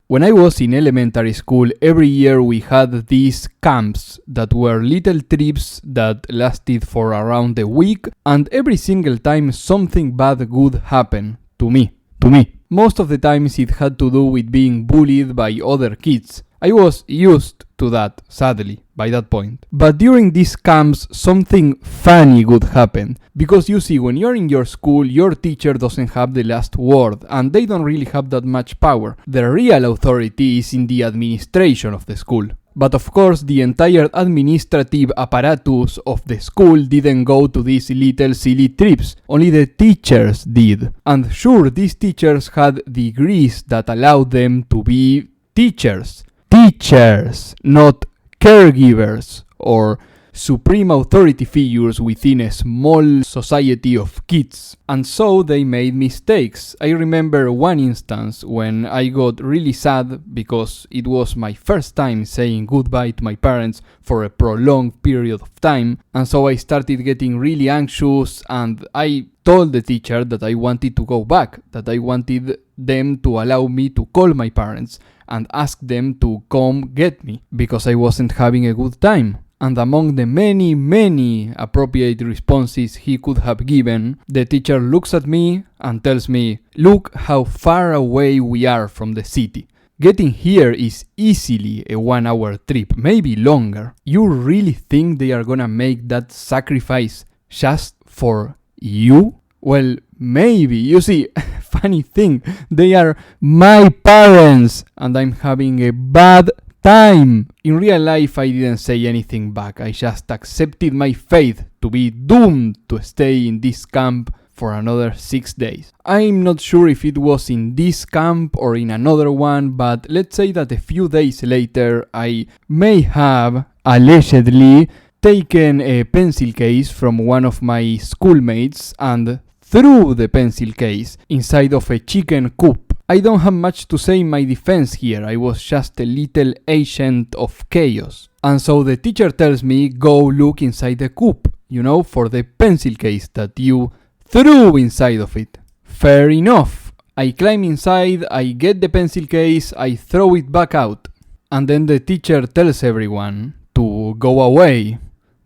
When I was in elementary school, every year we had these camps that were little trips that lasted for around a week, and every single time something bad would happen to me. Most of the times it had to do with being bullied by other kids. I was used to that, sadly, by that point. But during these camps, something funny would happen. Because you see, when you're in your school, your teacher doesn't have the last word, and they don't really have that much power. The real authority is in the administration of the school. But of course, the entire administrative apparatus of the school didn't go to these little silly trips. Only the teachers did. And sure, these teachers had degrees that allowed them to be teachers. Teachers, not caregivers or supreme authority figures within a small society of kids. And so they made mistakes. I remember one instance when I got really sad because it was my first time saying goodbye to my parents for a prolonged period of time. And so I started getting really anxious, and I told the teacher that I wanted to go back, that I wanted them to allow me to call my parents and ask them to come get me because I wasn't having a good time. And among the many appropriate responses he could have given, the teacher looks at me and tells me, "Look how far away we are from the city. Getting here is easily a 1-hour trip, maybe longer. You really think they are gonna make that sacrifice just for you?" Well, maybe. You see, funny thing, they are my parents and I'm having a bad time. In real life, I didn't say anything back. I just accepted my fate to be doomed to stay in this camp for another 6 days. I'm not sure if it was in this camp or in another one, but let's say that a few days later, I may have, allegedly, taken a pencil case from one of my schoolmates and threw the pencil case inside of a chicken coop. I don't have much to say in my defense here. I was just a little agent of chaos. And so the teacher tells me, go look inside the coop, for the pencil case that you threw inside of it. Fair enough. I climb inside, I get the pencil case, I throw it back out. And then the teacher tells everyone to go away.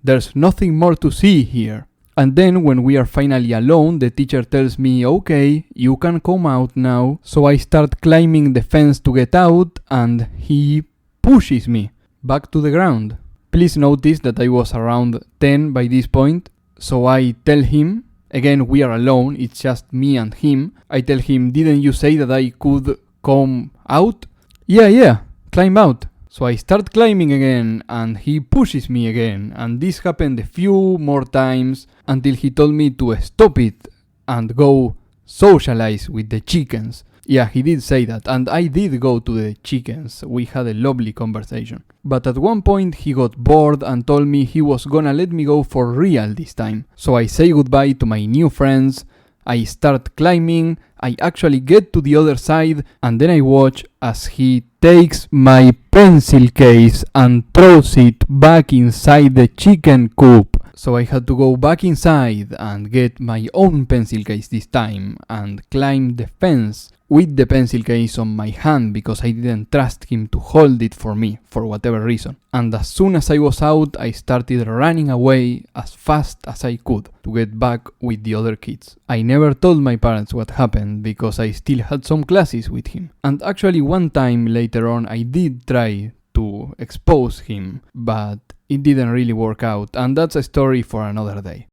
There's nothing more to see here. And then when we are finally alone, the teacher tells me, okay, you can come out now. So I start climbing the fence to get out, and he pushes me back to the ground. Please notice that I was around 10 by this point. So I tell him, again, we are alone, it's just me and him. I tell him, didn't you say that I could come out? Yeah, climb out. So I start climbing again, and he pushes me again, and this happened a few more times until he told me to stop it and go socialize with the chickens. Yeah, he did say that, and I did go to the chickens. We had a lovely conversation. But at one point he got bored and told me he was gonna let me go for real this time. So I say goodbye to my new friends, I start climbing, I actually get to the other side, and then I watch as he takes my pencil case and throws it back inside the chicken coop. So I had to go back inside and get my own pencil case this time and climb the fence with the pencil case on my hand because I didn't trust him to hold it for me for whatever reason. And as soon as I was out, I started running away as fast as I could to get back with the other kids. I never told my parents what happened because I still had some classes with him. And actually one time later on I did try to expose him, but it didn't really work out, and that's a story for another day.